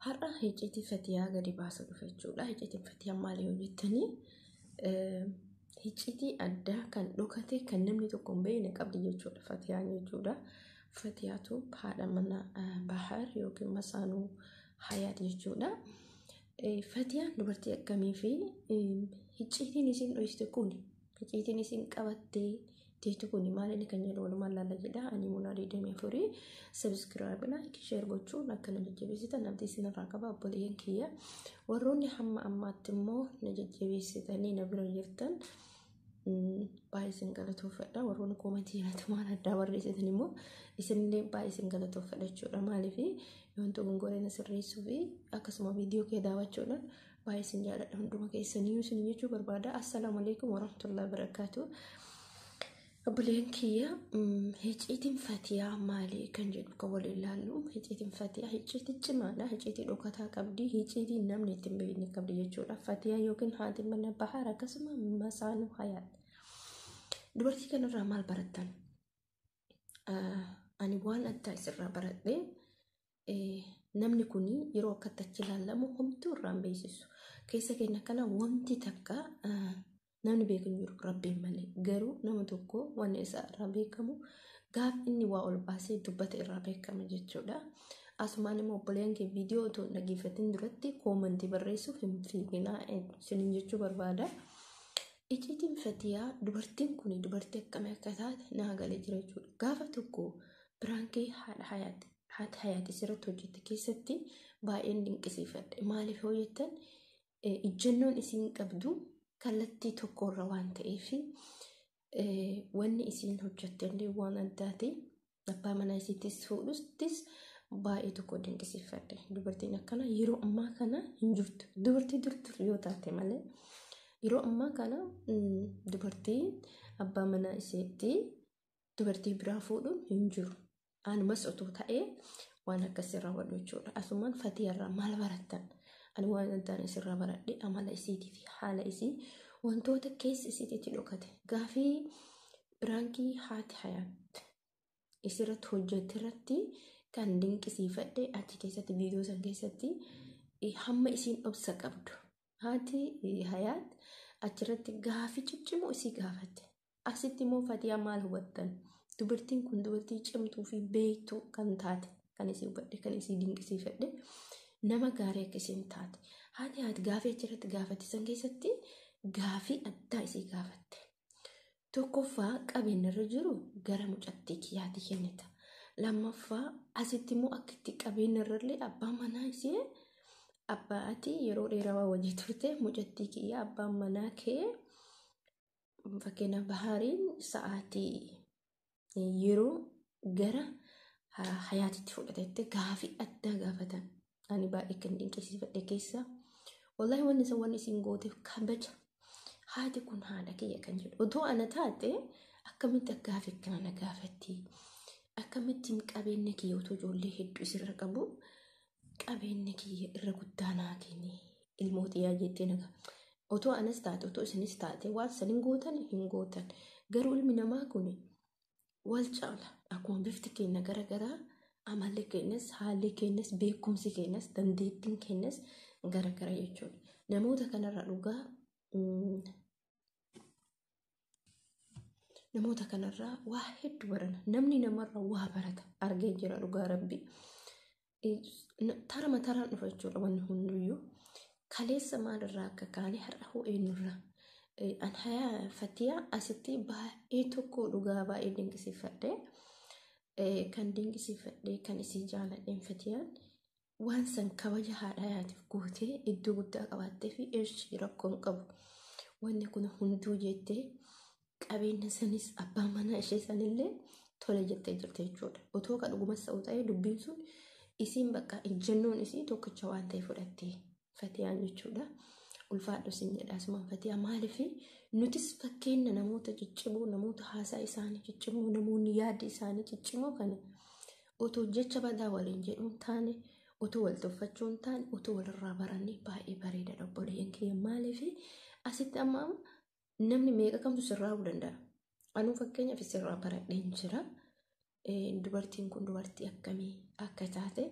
Har'a hicciitii fatiyaa gadi baasa dhufe jechuudha. Hicciitiin fatiyaa maali yoo jettanii hicciitii addaa kan dhokate kan namni tokko hin beekne qabdi jechuudha. Fatiyaan jechuudha. Fatiyaatu haadha mana bahar yookiin masaanuu hayaat jechuudha. Fatiyaan dubartii akkamii fi hicciitiin isin dhoyiste kuni hicciitiin isin qabattee teetu kuni maaliin kan jedhu walumaan laalla jedha. Ani Munaa Deemee furii subscribe like share gochuun akka na jajjabeessitan abdii isinirraa qaba obboleeyyan kiyya. Warroonni hamma ammaatti immoo na jajjabeessitanii na bira jirtan baay'ee isin galatoofadha. Warroonni koomentii irratti waan addaa barreessitan immoo isinillee baay'ee isin galatoofadha jechuudha. Maaliif yoontu gongoreen sirreessuu fi akkasuma viidiyoo kee daawwachuudhaan baay'ee isin jaalladha. Hunduma keessanii isin jechuu barbaada. Assalaamu alaykum warahmatullahi wabarakatuh. Obboleeyyan kiyya hicciitiin fatiyaa maali kan jedhu kan waliin ilaallu. Hicciitiin fatiyaa hicciitii cimaadha. Hicciitii dhokataa qabdi. Hicciitii namni ittiin beekne qabdi jechuudha. Fatiyaa yookiin haati mana bahar akkasuma masaanuu hayaat. Dubartii kanarraa maal barattan? Ani waan addaa isirraa baradhe namni kuni yeroo akkatti achi ilaalamu homtuu irraa hin beeksisu. Keessa keenya kana wanti takka namni beekan jiru rabbiin malee garuu nama tokko waan isaa irraa beekamu gaaf inni waa ol baasee dubbata irraa beekama jechuudha. Asumaan immoo obboleeyyan kee viidiyoo otoo dhaggeeffatin duratti koomentii barreessuuf hin fiiginaa isiniin jechuu barbaada. Icciitiin fatiyaa dubartiin kuni dubartii akkamii akka taate naa galee jira jechuudha. Gaafa tokko biraankii haati hayaati sirriitti hojjette keessatti baay'een dinqisiifadhe. Maaliif yoo jettan ijjannoon isiin qabdu kallattii tokkorra waan ta'eef wanni isiin hojjettellee waan addaati. Abbaa manaa isiittis fuudhustis baay'ee tokko dinqisiifadhe. Dubartiin akkana yeroo ammaa kana hin jirtu. Dubartii durtur yoo taate malee yeroo ammaa kana dubartii abbaa manaa isiitti dubartii biraa fuudhuun hin jiru. Anumas otoo ta'ee waan akkasii raawwadhu jechuudha. Asumaan fatiyaarraa maal barattan? Ani waan addaan isirraa baradhe amala isiitii fi haala isii wantoota keessa isiitti dhokate. Gaafii biraankii haati hayaat isirratti hojjette irratti kan dinqisiifadhe achi keessatti viidiyoo san keessatti hamma isiin obsa qabdu. Haati hayaat achirratti gaafii ciccimoo isii gaafatte. Asitti immoo fatiyaa maal hubattan? Dubartiin kun dubartii cimtuu fi beektuu kan taate kan isii hubadhe kan isii dinqisiifadhe. Nama gaarii akka isiin taate. Haati haati gaafii achirratti gaafate san keessatti gaafii addaa isii gaafatte. Tokkoffaa qabeenyarra jiru gara mucattii kiyyaatti kennita. Lammaffaa asitti immoo akka itti qabeenyarrallee abbaan manaa isii abbaati yeroo dheeraa wajjin turte mucattii kiyyaa abbaan manaa kee fakkeenya bahariin sa'aatii yeroo gara hayaatitti fudhatetti gaafii addaa gaafatan. Ani baay'ee kan dinqisiifadhe keessa wallahi wanni isin gooteef kabaja. Haati kun haadha kiyya kan jedhu otoo ana taate akkamitti gaafii kana gaafatti? Akkamittiin qabeenya kiyya otoo ijoollee hedduu isirra qabu qabeenya kiyya irra guddaa naa kenni ilmoota yaa jettee naga otoo anas taate otoo isinis taate waan san hin gootan garuu ilmi namaa kun wal caala akkuma bifti keenya garagaraa amalli keenyas haalli keenyas beekumsi keenyas dandeettiin keenyas garagara jechuudha. Namoota kanarraa dhugaa namoota kanarraa waa hedduu barana. Namni namarraa waa barata argee jira dhugaa rabbi. Tarama taraan dhufa jechuudha wanni hunduyyuu. Kaleessa maalirraa akka kaane har'a hoo eenyurraa. An hayaa fatiyaa asitti baay'ee tokko dhugaa baay'ee dinqisiifadhe. Kan dinqisiifadhe kan isii jaaladheen fatiyaan waan san kabaja haadha hayaatiif gootee iddoo guddaa qabaattee fi eeshi rakkoon qabu. Wanni kun hunduu jettee qabeenya sanis abbaa manaa ishee sanillee tole jettee jirte jechuudha. Otoo kan dhugumas ta'u ta'ee dubbiin sun isiin bakka ijjannoon isii tokkicha waan ta'e fudhattee fatiyaan jechuudha. Ulfaadhu sin jedha asumaan fatiyaa maaliif nutis fakkeenya namoota ciccimoo namoota haasaa isaanii ciccimoo namoonni yaada isaanii ciccimoo kana otoo jecha badaa waliin jedhuun taane otoo wal tuffachuun taane otoo walirraa barannee baay'ee bareeda obboleeyyan kiyya. Maaliif asitti amma namni meeqa kamtu sirraa hubuu danda'a? Anuu fakkeenyaaf sirraa baradheen jira. Dubartiin kun dubartii akkamii akka taate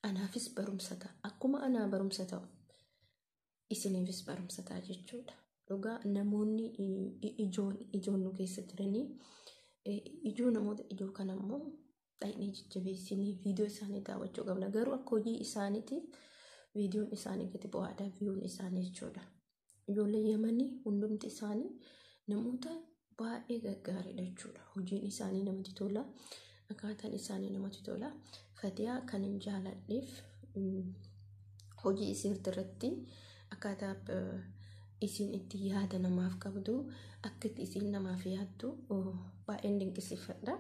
anaafis barumsa ta'a. akkuma anaa barumsa ta'u isiniifis barumsa ta'a jechuudha. Dhugaa namoonni ijoon nu keessa jiranii ijoo namoota ijoo kana immoo dhaayinee jajjabeessinii viidiyoo isaanii daawwachuu qabna. Garuu akka hojii isaaniitiif viidiyoon isaanii gadi bu'aadha viiyoon isaanii jechuudha. Ijoollee Yemanii hundumti isaanii namoota baay'ee gaggaaridha jechuudha. Hojiin isaanii namatti tola. Akkaataan isaanii namatti tola. Fatiyaa kan hin jaaladheef hojii isiirti irratti akkaataa isin itti yaada namaaf qabdu akka isin namaaf yaaddu baay'een dinqisiifadha.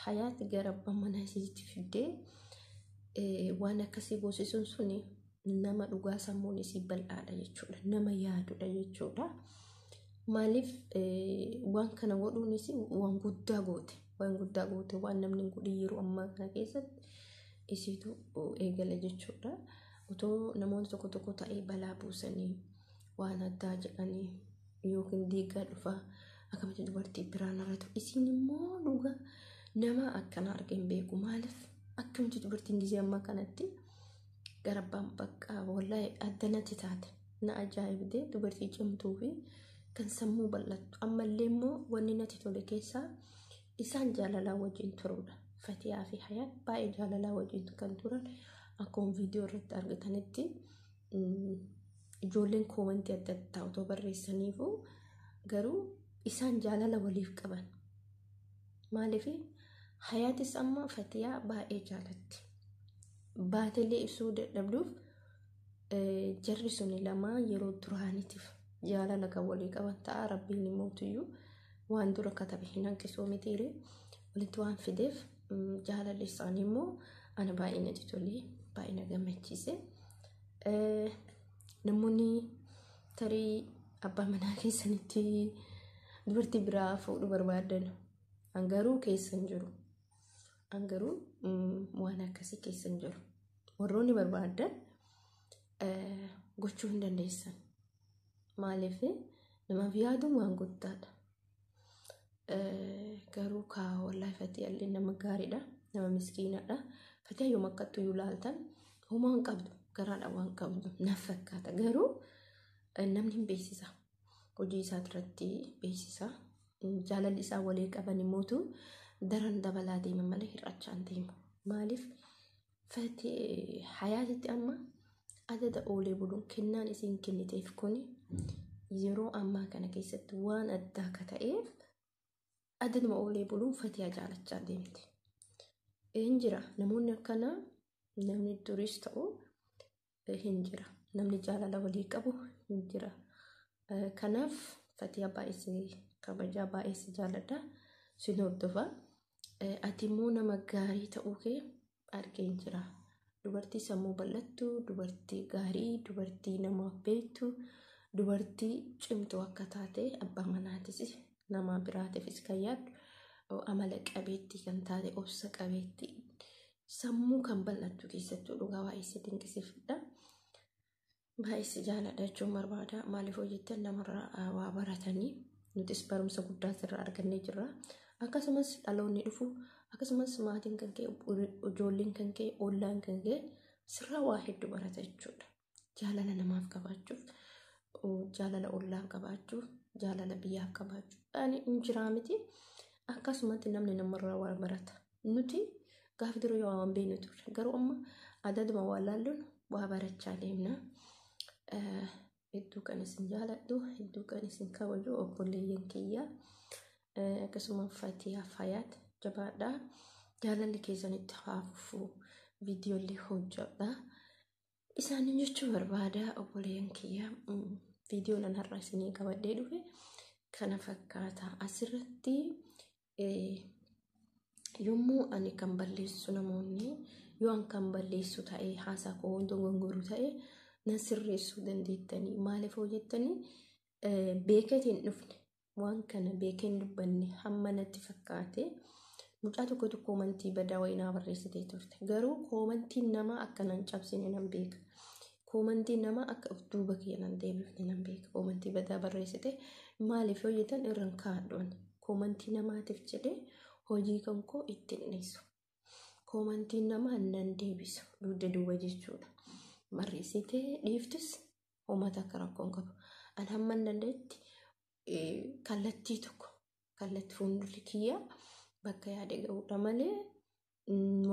Hayaati gara abbaa manaa isiitti fiddee waan akkasii boosisuun suni nama dhugaa sammuun isii bal'aadha jechuudha. Nama yaadudha jechuudha. Maaliif waan kana godhuunis waan guddaa goote. Waan guddaa goote waan namni godhi yeroo ammaa kana keessatti isiitu eegale jechuudha. Otoo namoonni tokko tokko ta'ee balaa buusanii waan addaa jedhanii yookiin diigaa dhufaa akkamitti dubartii biraan irratti isiin immoo dhugaa nama akkana argee hin beeku. Maaliif akkamitti dubartiin gisee ammaa kanatti garabbaan bakka wallahi addanatti taate na ajaa'ibdee dubartii cimtuu fi kan sammuu bal'attu. Ammallee immoo wanni natti tole keessaa isaan jaalalaa wajjin turuudha. Fatiyaa fi Hayaat baay'ee jaalalaa wajjin kan turan akkuma viidiyoo irratti argitanitti ijoolleen koomantii adda addaa otoo barreessaniifu garuu isaan jaalala waliif qaban. Maaliif Hayaatis amma Fatiyaa baay'ee jaalatti. Baatelee ibsuu dadhabduuf jarri suni lamaa yeroo duraaniitiif jaalala kan walii qaban ta'a. Rabbiin immoo waan dura katabe hin hanqisuu mitiire walitti waan fideef jaalalli isaanii immoo ana baay'ee natti tolee baay'ee na gammachiise. Namoonni tarii abbaa manaa keessanitti dubartii biraa fuudhuu barbaadan hangaruu keessan jiru. Hangaruu waan akkasii keessan jiru. Warroonni barbaadan gochuu hin dandeessan. Maaliif namaaf yaaduun waan guddaadha. Garuu kaa wallahi Fatiyaallee nama gaariidha. Nama miskiinadha. Fatiyaa yoom akkattuu yoo ilaaltan homaa hin qabdu. Garaadha waan qabdu naaf fakkaata. Garuu namni hin beeksisa. Hojii isaa irratti beeksisa. Jaalalli isaa walii qaban immoo daran dabalaa deema malee hir'achaa hin deemu. Maaliif Hayaatitti amma adada oolee buluun kennaan isiin kenniteef kuni yeroo ammaa kana keessatti waan addaa akka ta'eef adaduma oolee buluun Fatiyaa jaalachaa deemti. Hin jira namoonni akkanaa namni duris ta'u hin jira. Namni jaalala walii qabu hin jira. Kanaaf Fatiyaa baay'ee kabajaa baay'ee jaaladha. Sin hordofa. Ati immoo nama gaarii ta'uu kee argee jira. Dubartii sammuu bal'attu, dubartii gaarii, dubartii namaaf beektu, dubartii cimtuu akka taate abbaa manaatis nama biraatiifis kan yaaddu amala qabeettii kan taate obsa qabeettii sammuu kan bal'attu keessattuu dhugaa baay'ee dinqisiifadha. Baay'ee jaaladha jechuun barbaada. Maaliif hojjettan namarraa waa baratanii nutis barumsa guddaa irraa argannee jirra. Akkasumas dhaloonni dhufu akkasumas maatiin kan ka'e ijoolleen kan ka'e ollaan kan ka'e sirraa waa hedduu barata jechuudha. Jaalala namaaf qabaachuuf, jaalala ollaan qabaachuuf, jaalala biyyaaf qabaachuuf ani injiraa miti. Akkasumatti namni namarraa waa barata. Nuti gaafa dura yoo waan beeknu turre garuu amma adaduma waa laalluun waa barachaa deemna. Hedduu kan isin jaaladhu, hedduu kan isin kabaju obboleeyyan kiyyaa. Akkasuma Fatiyaa Hayaat jabaadha. Jaalalli keessanitti haafufu viidiyoolee hojjedha. Isaanin jechuu barbaada obboleeyyan kiyyaa. Viidiyoon an har'a isinii qabadhee dhufe kana fakkaata. Asirratti yommuu ani kan balleessu namoonni yoo an kan balleessu ta'ee haasaa koo wantoota gongoru ta'ee na sirreessuu dandeettanii. Maaliif hojjettanii beekatiin dhufne waan kana beekeen dubbanne hamma natti fakkaate mucaa tokko koomantii badaa wayinaa barreessitee turte. Garuu koomantiin namaa akka nan cabsine nan beeka. Koomantiin namaa akka of duuba kee nan deebifne nan beeka. Koomantii badaa barreessite maaliif hojjetan irraan kaadhoon koomantii namaatiif jedhee hojii kan koo ittiin dhiisu. Koomantiin namaa nan deebisu dugda duuba jechuudha. barreessitee dhiiftus uummata akka rakkoon qabu. An hamman dandeetti kallattii tokko kallattii fuuldurri kiyya bakka yaade ga'uudha malee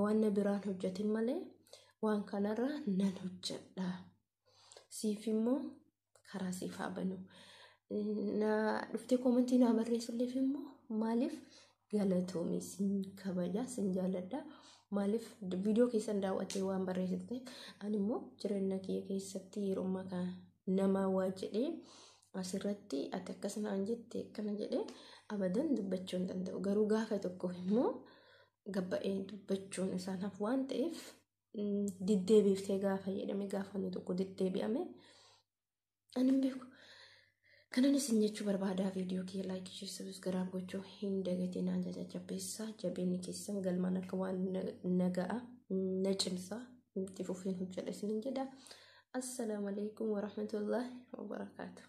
waan biraan hojjetin malee waan kanarra nan hojjedha. Siif immoo karaa siif haa banu. Na dhuftee koomentii naa barreessuuf immoo maaliif galatoomii sin kabaja sin jaaladha. Maaliif viidiyoo keessan daawwattee waan barreessite ani immoo jireenya kiyya keessatti yeroo makaa nama waa jedhee asirratti ati akkasuma jettee akkana jedhee abadan dubbachuu hin danda'u. Garuu gaafa tokko immoo gabba'ee dubbachuun isaanaaf waan ta'eef diddeebiiftee gaafa jedhame gaafa inni tokko diddeebi'ame ani hin beeku. Kanan isin jechuu barbaada. Viidiyoo kiyya laayikii fi sabiskiraayib gochuu hin dagatinaa. Jajjabeessaa jabeenyi keessan galmaan akka waan naga'a na cimsaa itti fufiin hojjedha isin jedha. Assalaamu alaikum warahmatullahi wabarakaatuh.